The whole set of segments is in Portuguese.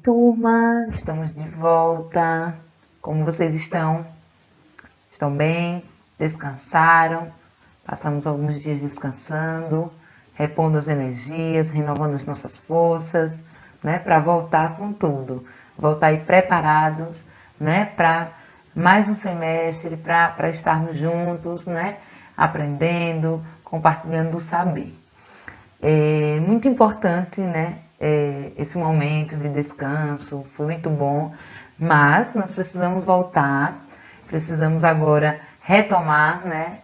turma, estamos de volta. Como vocês estão? Estão bem? Descansaram? Passamos alguns dias descansando, repondo as energias, renovando as nossas forças, né? Para voltar com tudo. Voltar aí preparados, né? Para mais um semestre, para estarmos juntos, né? Aprendendo, compartilhando o saber. É muito importante, né? Esse momento de descanso, foi muito bom, mas nós precisamos voltar, precisamos agora retomar, né?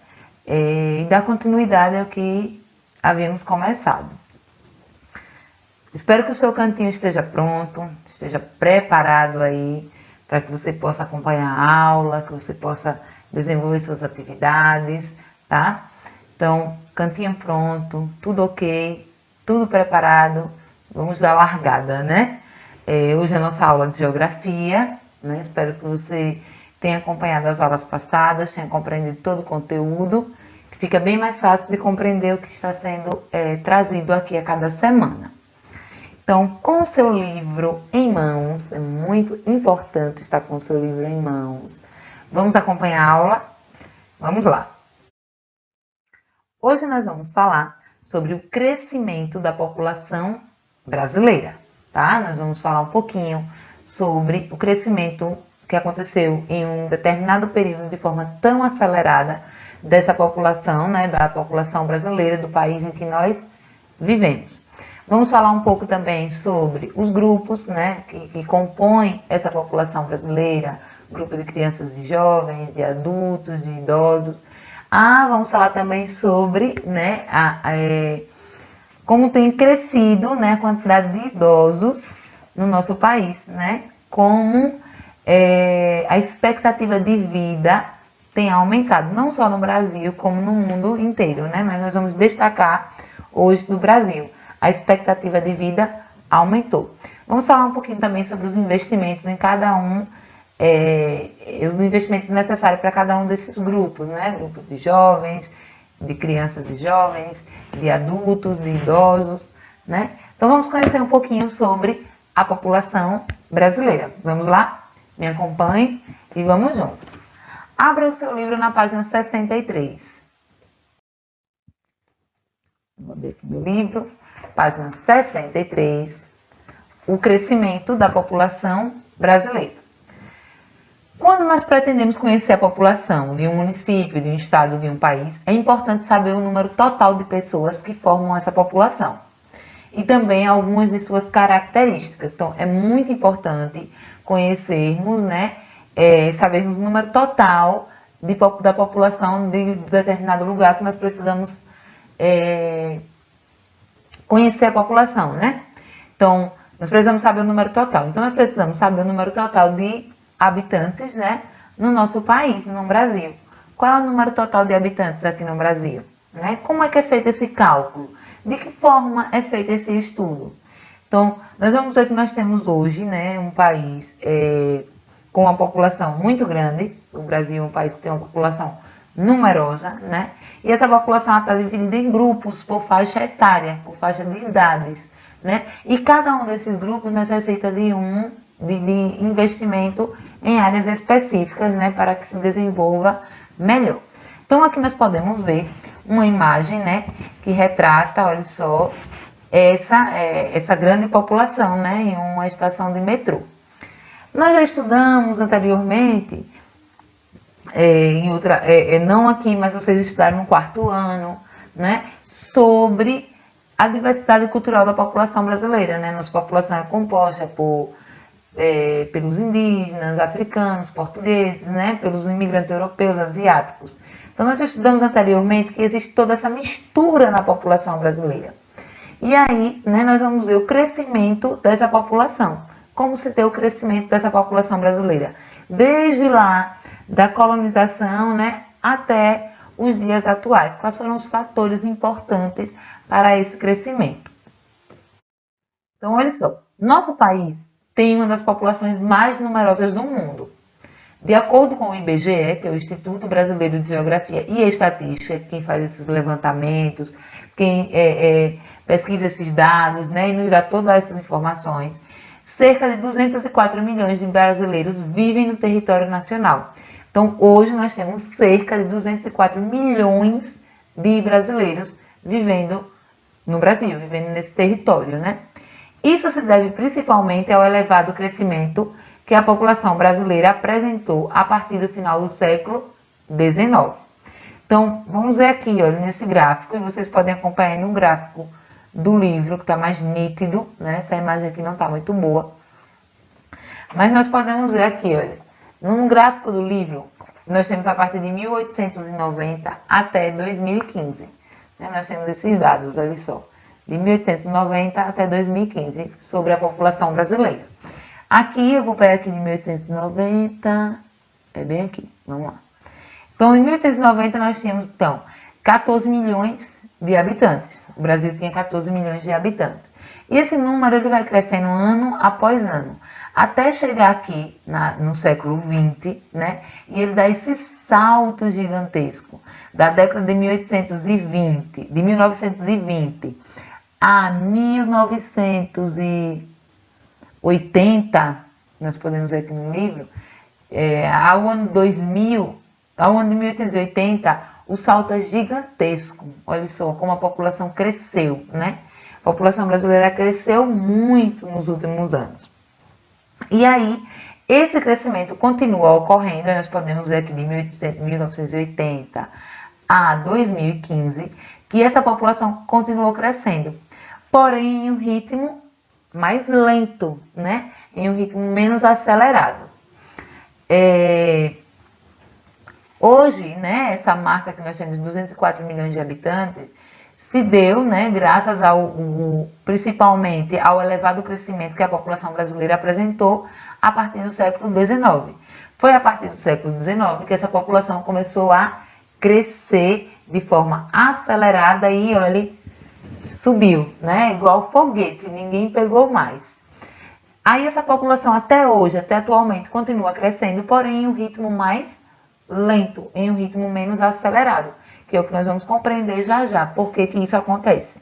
E dar continuidade ao que havíamos começado. Espero que o seu cantinho esteja pronto, esteja preparado aí para que você possa acompanhar a aula, que você possa desenvolver suas atividades, tá? Então, cantinho pronto, tudo ok, tudo preparado, vamos dar largada, né? Hoje é a nossa aula de geografia, né? Espero que você tenha acompanhado as aulas passadas, tenha compreendido todo o conteúdo, que fica bem mais fácil de compreender o que está sendo trazido aqui a cada semana. Então, com o seu livro em mãos, é muito importante estar com o seu livro em mãos. Vamos acompanhar a aula? Vamos lá! Hoje nós vamos falar sobre o crescimento da população brasileira, tá? Nós vamos falar um pouquinho sobre o crescimento que aconteceu em um determinado período de forma tão acelerada dessa população, né? Da população brasileira, do país em que nós vivemos. Vamos falar um pouco também sobre os grupos, né, que compõem essa população brasileira, grupo de crianças e jovens, de adultos, de idosos. Vamos falar também sobre, né, como tem crescido, né, a quantidade de idosos no nosso país, né, como a expectativa de vida tem aumentado, não só no Brasil, como no mundo inteiro, né, mas nós vamos destacar hoje do Brasil. A expectativa de vida aumentou. Vamos falar um pouquinho também sobre os investimentos em cada um, os investimentos necessários para cada um desses grupos, né? Grupo de jovens, de crianças e jovens, de adultos, de idosos, né? Então vamos conhecer um pouquinho sobre a população brasileira. Vamos lá? Me acompanhe e vamos juntos. Abra o seu livro na página 63. Vou ver aqui meu livro. Página 63, o crescimento da população brasileira. Quando nós pretendemos conhecer a população de um município, de um estado, de um país, é importante saber o número total de pessoas que formam essa população e também algumas de suas características. Então, é muito importante conhecermos, né, sabermos o número total da população de determinado lugar que nós precisamos conhecer a população, né? Então, nós precisamos saber o número total. Então, nós precisamos saber o número total de habitantes, né? No nosso país, no Brasil. Qual é o número total de habitantes aqui no Brasil? Né? Como é que é feito esse cálculo? De que forma é feito esse estudo? Então, nós vamos ver que nós temos hoje, né, um país com uma população muito grande. O Brasil é um país que tem uma população numerosa, né? E essa população está dividida em grupos por faixa etária, por faixa de idades, né? E cada um desses grupos necessita de investimento em áreas específicas, né? Para que se desenvolva melhor. Então aqui nós podemos ver uma imagem, né? Que retrata, olha só, essa grande população, né? Em uma estação de metrô. Nós já estudamos anteriormente não aqui, mas vocês estudaram no 4º ano, né, sobre a diversidade cultural da população brasileira, né? Nossa população é composta pelos indígenas, africanos, portugueses, né, pelos imigrantes europeus, asiáticos. Então, nós já estudamos anteriormente que existe toda essa mistura na população brasileira. E aí, né, nós vamos ver o crescimento dessa população. Como se deu o crescimento dessa população brasileira? Desde lá, da colonização, né, até os dias atuais. Quais foram os fatores importantes para esse crescimento? Então, olha só, nosso país tem uma das populações mais numerosas do mundo. De acordo com o IBGE, que é o Instituto Brasileiro de Geografia e Estatística, quem faz esses levantamentos, quem pesquisa esses dados, né, e nos dá todas essas informações, cerca de 204 milhões de brasileiros vivem no território nacional. Então, hoje nós temos cerca de 204 milhões de brasileiros vivendo no Brasil, vivendo nesse território, né? Isso se deve principalmente ao elevado crescimento que a população brasileira apresentou a partir do final do século XIX. Então, vamos ver aqui, olha, nesse gráfico, e vocês podem acompanhar no gráfico do livro, que está mais nítido, né? Essa imagem aqui não está muito boa. Mas nós podemos ver aqui, olha, no gráfico do livro, nós temos a partir de 1890 até 2015. Né? Nós temos esses dados, olha só, de 1890 até 2015, sobre a população brasileira. Aqui, eu vou pegar aqui de 1890, é bem aqui, vamos lá. Então, em 1890, nós tínhamos, então, 14 milhões de habitantes. O Brasil tinha 14 milhões de habitantes. E esse número ele vai crescendo ano após ano, até chegar aqui no século XX, né? E ele dá esse salto gigantesco da década de 1920 a 1980, nós podemos ver aqui no livro, ao ano 2000, ao ano de 1880, o salto é gigantesco. Olha só como a população cresceu, né? A população brasileira cresceu muito nos últimos anos. E aí, esse crescimento continua ocorrendo, nós podemos ver aqui de 1980 a 2015, que essa população continuou crescendo, porém em um ritmo mais lento, né? Em um ritmo menos acelerado. Hoje, né, essa marca que nós temos de 204 milhões de habitantes se deu, né, graças principalmente ao elevado crescimento que a população brasileira apresentou a partir do século XIX. Foi a partir do século XIX que essa população começou a crescer de forma acelerada e, olha, subiu, né, igual foguete, ninguém pegou mais. Aí essa população até hoje, até atualmente, continua crescendo, porém em um ritmo mais lento, em um ritmo menos acelerado, que é o que nós vamos compreender já já, por que isso acontece.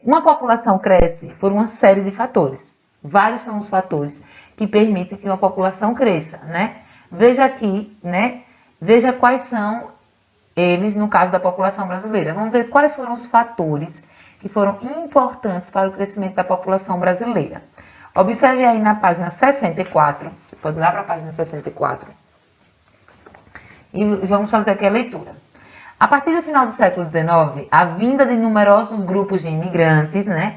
Uma população cresce por uma série de fatores. Vários são os fatores que permitem que uma população cresça, né? Veja aqui, né? Veja quais são eles no caso da população brasileira. Vamos ver quais foram os fatores que foram importantes para o crescimento da população brasileira. Observe aí na página 64, pode ir lá para a página 64, e vamos fazer aqui a leitura. A partir do final do século XIX, a vinda de numerosos grupos de imigrantes, né,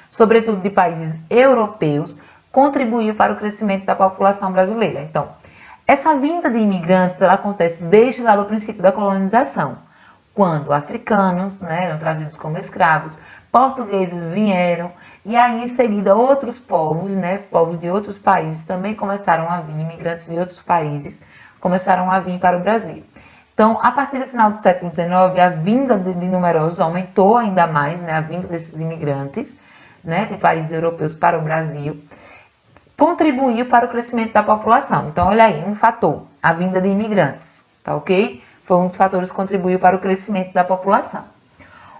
sobretudo de países europeus, contribuiu para o crescimento da população brasileira. Então, essa vinda de imigrantes ela acontece desde lá do princípio da colonização, quando africanos, né, eram trazidos como escravos, portugueses vieram, e aí em seguida outros povos, né, povos de outros países também começaram a vir, imigrantes de outros países começaram a vir para o Brasil. Então, a partir do final do século XIX, a vinda de numerosos aumentou ainda mais, né, a vinda desses imigrantes, né, de países europeus para o Brasil, contribuiu para o crescimento da população. Então, olha aí, um fator, a vinda de imigrantes, tá ok? Foi um dos fatores que contribuiu para o crescimento da população.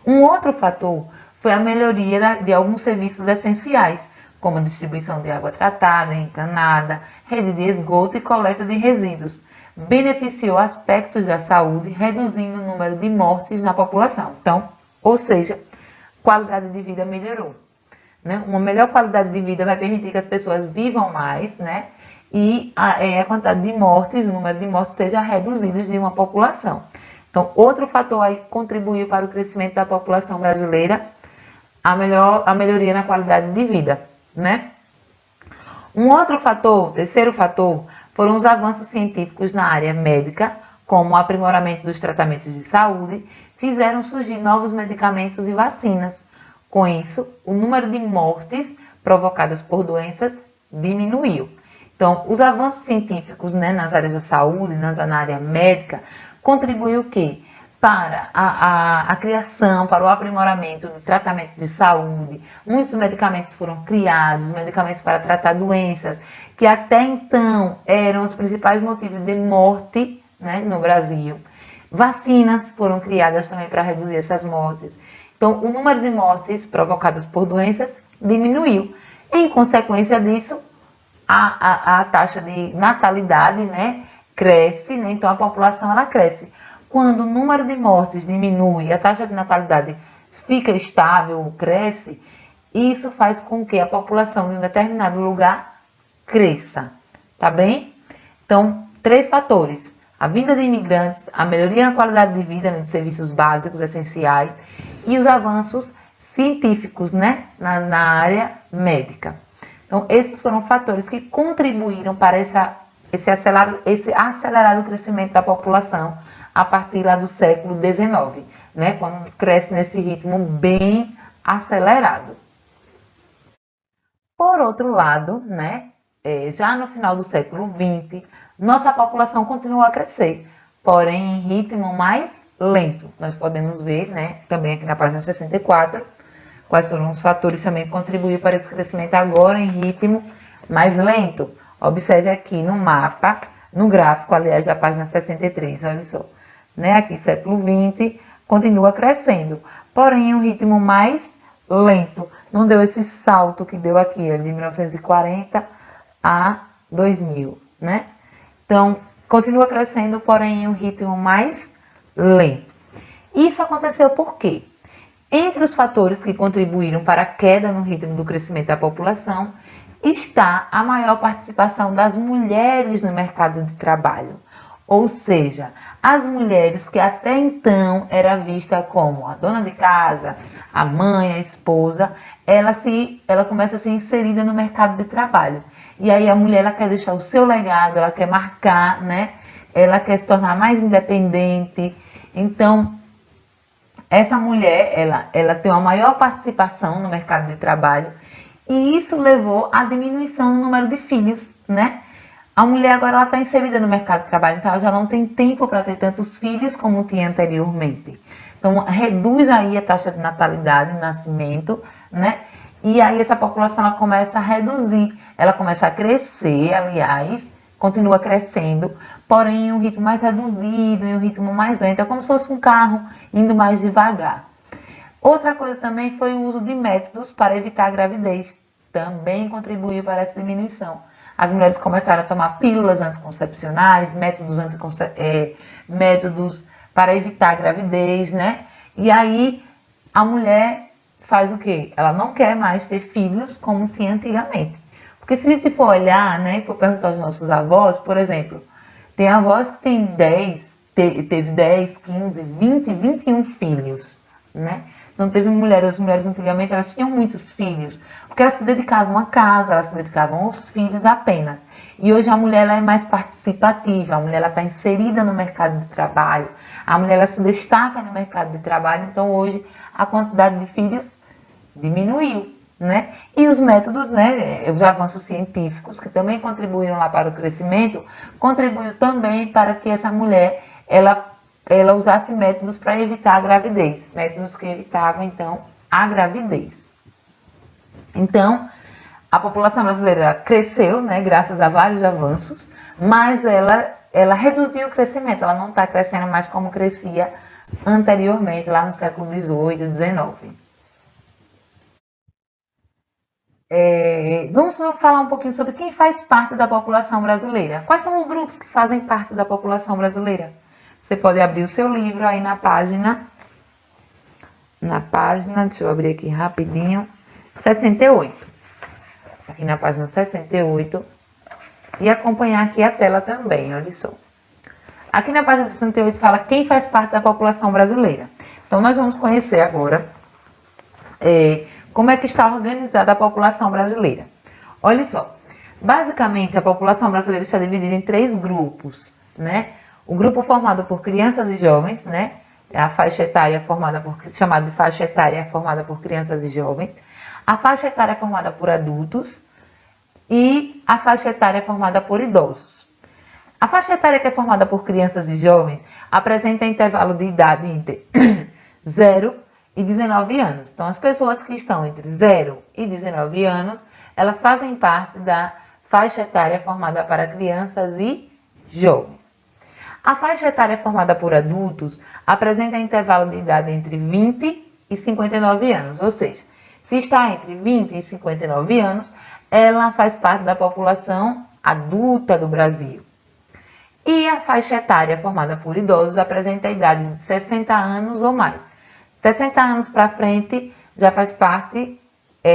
Um outro fator foi a melhoria de alguns serviços essenciais, como a distribuição de água tratada, encanada, rede de esgoto e coleta de resíduos. Beneficiou aspectos da saúde, reduzindo o número de mortes na população. Então, ou seja, qualidade de vida melhorou. Né? Uma melhor qualidade de vida vai permitir que as pessoas vivam mais, né? E a quantidade de mortes, o número de mortes seja reduzido de uma população. Então, outro fator aí que contribuiu para o crescimento da população brasileira, a melhoria na qualidade de vida, né? Um outro fator, terceiro fator, foram os avanços científicos na área médica, como o aprimoramento dos tratamentos de saúde, fizeram surgir novos medicamentos e vacinas. Com isso, o número de mortes provocadas por doenças diminuiu. Então, os avanços científicos, né, nas áreas da saúde, na área médica, contribuem o quê? Para a criação, para o aprimoramento do tratamento de saúde. Muitos medicamentos foram criados, medicamentos para tratar doenças, que até então eram os principais motivos de morte, né, no Brasil. Vacinas foram criadas também para reduzir essas mortes. Então, o número de mortes provocadas por doenças diminuiu. Em consequência disso, a taxa de natalidade, né, cresce, né? Então a população ela cresce. Quando o número de mortes diminui, a taxa de natalidade fica estável, cresce, isso faz com que a população de um determinado lugar cresça, tá bem? Então, 3 fatores: a vinda de imigrantes, a melhoria na qualidade de vida, né, dos serviços básicos essenciais e os avanços científicos, né, na área médica. Então, esses foram fatores que contribuíram para esse acelerado crescimento da população a partir lá do século XIX, né, quando cresce nesse ritmo bem acelerado. Por outro lado, né, já no final do século XX, nossa população continuou a crescer, porém em ritmo mais lento. Nós podemos ver, né, também aqui na página 64, quais foram os fatores também que contribuíram para esse crescimento agora em ritmo mais lento. Observe aqui no mapa, no gráfico, aliás, da página 63, olha só. Né, aqui, século XX, continua crescendo, porém em um ritmo mais lento. Não deu esse salto que deu aqui, de 1940 a 2000, né? Então, continua crescendo, porém em um ritmo mais lento. Isso aconteceu por quê? Entre os fatores que contribuíram para a queda no ritmo do crescimento da população está a maior participação das mulheres no mercado de trabalho. Ou seja, as mulheres que até então era vista como a dona de casa, a mãe, a esposa, ela começa a ser inserida no mercado de trabalho. E aí a mulher ela quer deixar o seu legado, ela quer marcar, né? Ela quer se tornar mais independente. Então, essa mulher, ela tem uma maior participação no mercado de trabalho e isso levou à diminuição no número de filhos, né? A mulher agora está inserida no mercado de trabalho, então ela já não tem tempo para ter tantos filhos como tinha anteriormente. Então, reduz aí a taxa de natalidade, nascimento, né? E aí essa população ela começa a reduzir, ela começa a crescer, aliás, continua crescendo, porém em um ritmo mais reduzido, em um ritmo mais lento. É como se fosse um carro indo mais devagar. Outra coisa também foi o uso de métodos para evitar a gravidez. Também contribuiu para essa diminuição. As mulheres começaram a tomar pílulas anticoncepcionais, métodos para evitar a gravidez, né? E aí a mulher faz o quê? Ela não quer mais ter filhos como tinha antigamente. Porque se a gente for olhar, né, e for perguntar aos nossos avós, por exemplo, tem avós que teve 10, 15, 20, 21 filhos, né? Não teve mulheres, as mulheres antigamente elas tinham muitos filhos, porque elas se dedicavam à casa, elas se dedicavam aos filhos apenas. E hoje a mulher ela é mais participativa, a mulher está inserida no mercado de trabalho, a mulher ela se destaca no mercado de trabalho, então hoje a quantidade de filhos diminuiu, né? E os métodos, né, os avanços científicos que também contribuíram lá para o crescimento, contribuiu também para que essa mulher ela usasse métodos para evitar a gravidez, métodos que evitavam então a gravidez. Então, a população brasileira cresceu, né, graças a vários avanços, mas ela reduziu o crescimento, ela não está crescendo mais como crescia anteriormente, lá no século XVIII, XIX. Vamos falar um pouquinho sobre quem faz parte da população brasileira. Quais são os grupos que fazem parte da população brasileira? Você pode abrir o seu livro aí na página, deixa eu abrir aqui rapidinho, 68. Aqui na página 68. E acompanhar aqui a tela também, olha só. Aqui na página 68 fala quem faz parte da população brasileira. Então, nós vamos conhecer agora como é que está organizada a população brasileira. Olha só, basicamente a população brasileira está dividida em 3 grupos, né? O grupo formado por crianças e jovens, né? A faixa etária chamada de faixa etária formada por crianças e jovens. A faixa etária formada por adultos e a faixa etária formada por idosos. A faixa etária que é formada por crianças e jovens apresenta intervalo de idade entre 0 e 19 anos. Então, as pessoas que estão entre 0 e 19 anos, elas fazem parte da faixa etária formada para crianças e jovens. A faixa etária formada por adultos apresenta intervalo de idade entre 20 e e 59 anos, ou seja, se está entre 20 e 59 anos, ela faz parte da população adulta do Brasil. E a faixa etária formada por idosos apresenta a idade de 60 anos ou mais. 60 anos para frente já faz parte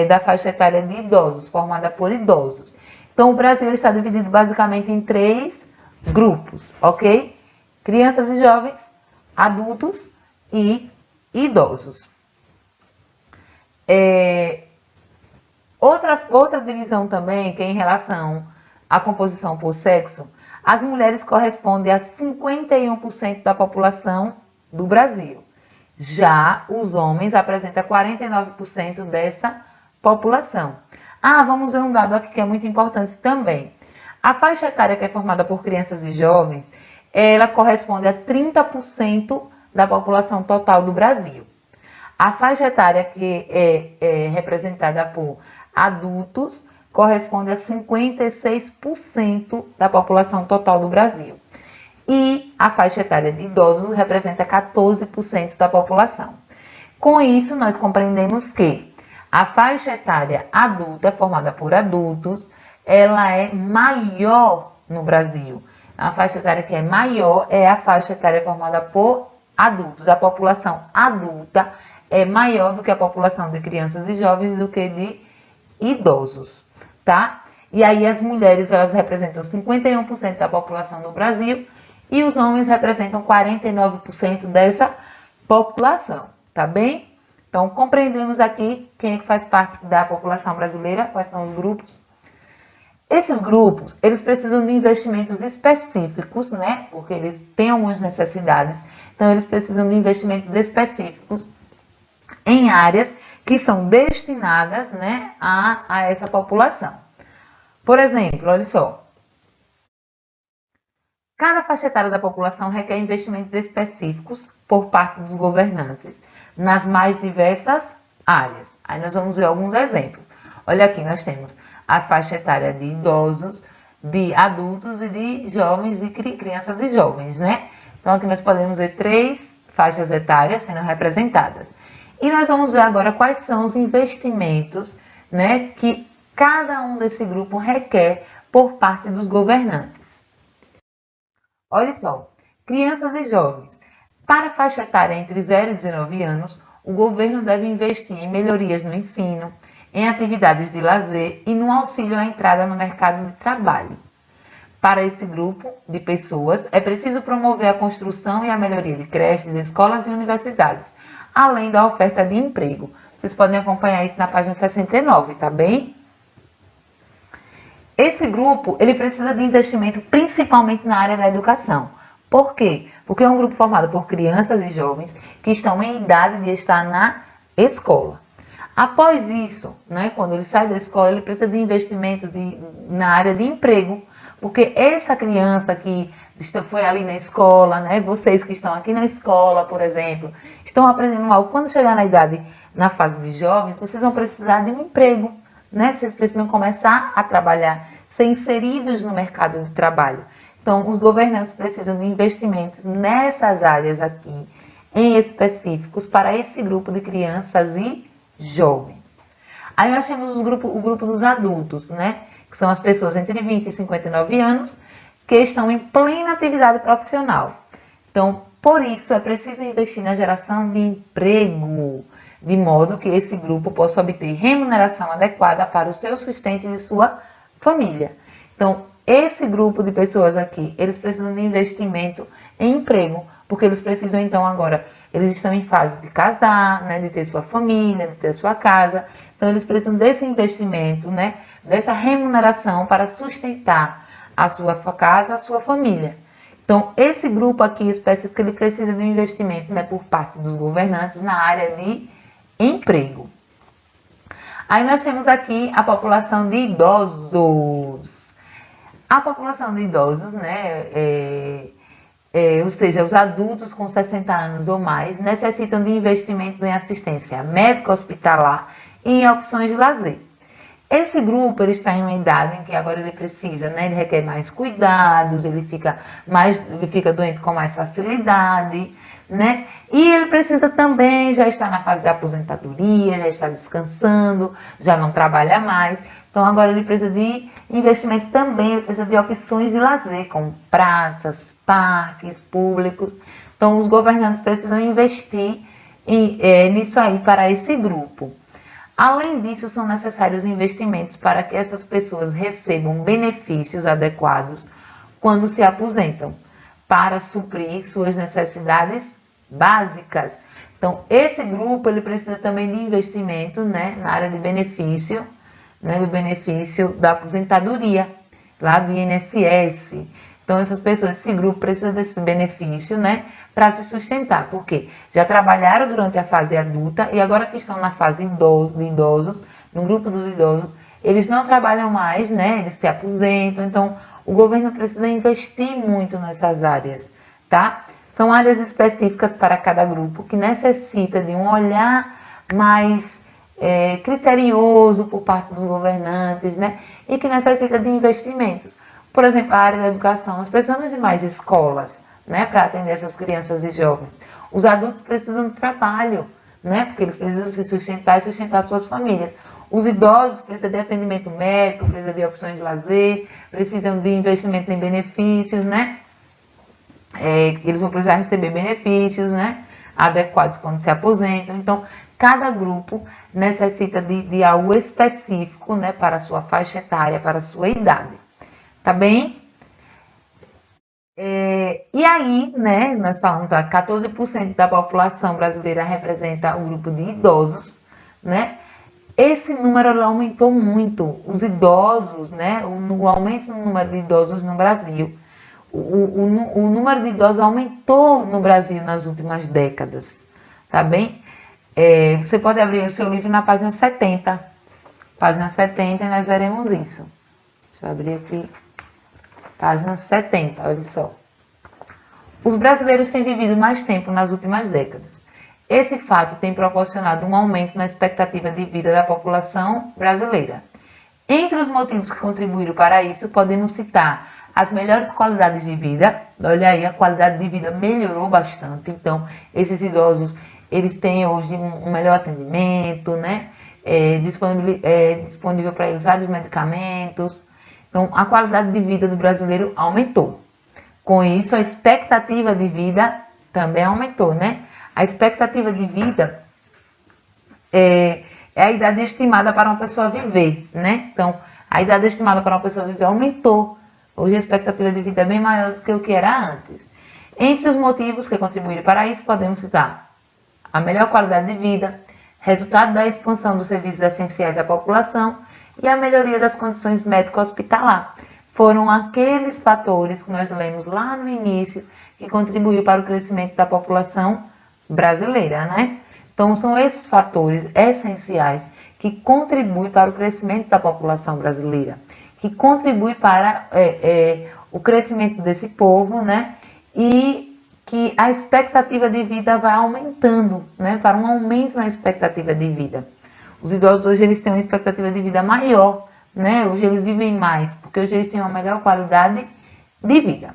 da faixa etária de idosos, formada por idosos. Então, o Brasil está dividido basicamente em 3 grupos, ok? Crianças e jovens, adultos e idosos. Outra divisão também, que é em relação à composição por sexo, as mulheres correspondem a 51% da população do Brasil. Já os homens apresentam 49% dessa população. Vamos ver um dado aqui que é muito importante também. A faixa etária que é formada por crianças e jovens, ela corresponde a 30% da população total do Brasil. A faixa etária que é representada por adultos corresponde a 56% da população total do Brasil. E a faixa etária de idosos representa 14% da população. Com isso, nós compreendemos que a faixa etária adulta, formada por adultos, ela é maior no Brasil. A faixa etária que é maior é a faixa etária formada por adultos. A população adulta é maior do que a população de crianças e jovens do que de idosos, tá? E aí as mulheres, elas representam 51% da população do Brasil e os homens representam 49% dessa população, tá bem? Então, compreendemos aqui quem é que faz parte da população brasileira, quais são os grupos. Esses grupos, eles precisam de investimentos específicos, né? Porque eles têm algumas necessidades, então eles precisam de investimentos específicos em áreas que são destinadas, né, a essa população. Por exemplo, olha só. Cada faixa etária da população requer investimentos específicos por parte dos governantes, nas mais diversas áreas. Aí nós vamos ver alguns exemplos. Olha aqui, nós temos a faixa etária de idosos, de adultos e de jovens e crianças e jovens, né? Então aqui nós podemos ver 3 faixas etárias sendo representadas. E nós vamos ver agora quais são os investimentos, né, que cada um desse grupo requer por parte dos governantes. Olha só, crianças e jovens. Para a faixa etária entre 0 e 19 anos, o governo deve investir em melhorias no ensino, em atividades de lazer e no auxílio à entrada no mercado de trabalho. Para esse grupo de pessoas, é preciso promover a construção e a melhoria de creches, escolas e universidades, além da oferta de emprego. Vocês podem acompanhar isso na página 69, tá bem? Esse grupo, ele precisa de investimento principalmente na área da educação. Por quê? Porque é um grupo formado por crianças e jovens que estão em idade de estar na escola. Após isso, né, quando ele sai da escola, ele precisa de investimentos na área de emprego, porque essa criança que foi ali na escola, né, vocês que estão aqui na escola, por exemplo, estão aprendendo algo. Quando chegar na fase de jovens, vocês vão precisar de um emprego, né? Vocês precisam começar a trabalhar, ser inseridos no mercado de trabalho. Então, os governantes precisam de investimentos nessas áreas aqui, em específicos, para esse grupo de crianças e jovens. Aí nós temos o grupo dos adultos, né? Que são as pessoas entre 20 e 59 anos, que estão em plena atividade profissional. Então, por isso, é preciso investir na geração de emprego, de modo que esse grupo possa obter remuneração adequada para o seu sustento e de sua família. Então, esse grupo de pessoas aqui, eles precisam de investimento em emprego, porque eles precisam, então, agora, eles estão em fase de casar, né, de ter sua família, de ter sua casa. Então, eles precisam desse investimento, né, dessa remuneração para sustentar a sua casa, a sua família. Então, esse grupo aqui específico, ele precisa de um investimento, né, por parte dos governantes na área de emprego. Aí nós temos aqui a população de idosos. A população de idosos, né, ou seja, os adultos com 60 anos ou mais, necessitam de investimentos em assistência médica hospitalar e em opções de lazer. Esse grupo, ele está em uma idade em que agora ele precisa, né? Ele requer mais cuidados, ele fica doente com mais facilidade, né? E ele precisa também, já está na fase de aposentadoria, já está descansando, já não trabalha mais. Então agora ele precisa de investimento também, ele precisa de opções de lazer, como praças, parques públicos. Então os governantes precisam investir nisso aí para esse grupo. Além disso, são necessários investimentos para que essas pessoas recebam benefícios adequados quando se aposentam, para suprir suas necessidades básicas. Então, esse grupo ele precisa também de investimento, né, na área de benefício, né, do benefício da aposentadoria, lá do INSS. Então, essas pessoas, esse grupo precisa desse benefício, né, para se sustentar, porque já trabalharam durante a fase adulta e agora que estão na fase de idosos, no grupo dos idosos, eles não trabalham mais, né, eles se aposentam, então o governo precisa investir muito nessas áreas, tá? São áreas específicas para cada grupo que necessita de um olhar mais criterioso por parte dos governantes, né, e que necessita de investimentos. Por exemplo, a área da educação, nós precisamos de mais escolas, né, para atender essas crianças e jovens. Os adultos precisam de trabalho, né, porque eles precisam se sustentar e sustentar suas famílias. Os idosos precisam de atendimento médico, precisam de opções de lazer, precisam de investimentos em benefícios, né, eles vão precisar receber benefícios, né, adequados quando se aposentam. Então, cada grupo necessita de algo específico, né, para a sua faixa etária, para a sua idade. Tá bem? E aí, né, nós falamos que 14% da população brasileira representa o grupo de idosos, né? Esse número aumentou muito. Os idosos, né, o aumento no número de idosos no Brasil. O número de idosos aumentou no Brasil nas últimas décadas, tá bem? Você pode abrir o seu livro na página 70. Página 70 e nós veremos isso. Deixa eu abrir aqui. Página 70, olha só. Os brasileiros têm vivido mais tempo nas últimas décadas. Esse fato tem proporcionado um aumento na expectativa de vida da população brasileira. Entre os motivos que contribuíram para isso, podemos citar as melhores qualidades de vida. Olha aí, a qualidade de vida melhorou bastante. Então, esses idosos, eles têm hoje um melhor atendimento, né? Disponível para eles vários medicamentos. Então, a qualidade de vida do brasileiro aumentou. Com isso, a expectativa de vida também aumentou, né? A expectativa de vida é a idade estimada para uma pessoa viver, né? Então, a idade estimada para uma pessoa viver aumentou. Hoje a expectativa de vida é bem maior do que o que era antes. Entre os motivos que contribuíram para isso, podemos citar a melhor qualidade de vida, resultado da expansão dos serviços essenciais à população e a melhoria das condições médico-hospitalar. Foram aqueles fatores que nós lemos lá no início que contribuíram para o crescimento da população brasileira, né? Então, são esses fatores essenciais que contribuem para o crescimento da população brasileira, que contribuem para o crescimento desse povo, né? E que a expectativa de vida vai aumentando, né? Para um aumento na expectativa de vida. Os idosos hoje eles têm uma expectativa de vida maior, né? Hoje eles vivem mais, porque hoje eles têm uma melhor qualidade de vida.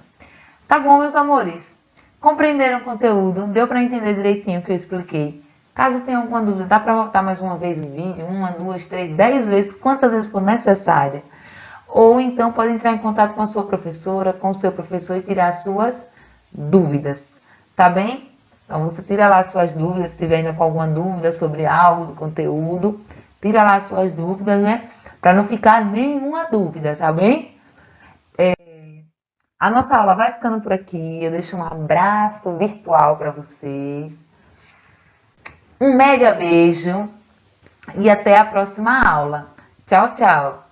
Tá bom, meus amores? Compreenderam o conteúdo? Deu para entender direitinho o que eu expliquei? Caso tenha alguma dúvida, dá para voltar mais uma vez o vídeo, 1, 2, 3, 10 vezes, quantas vezes for necessária. Ou então pode entrar em contato com a sua professora, com o seu professor e tirar as suas dúvidas, tá bem? Então você tira lá as suas dúvidas, se tiver ainda com alguma dúvida sobre algo do conteúdo, tira lá as suas dúvidas, né? Para não ficar nenhuma dúvida, tá bem? A nossa aula vai ficando por aqui. Eu deixo um abraço virtual para vocês. Um mega beijo e até a próxima aula. Tchau, tchau!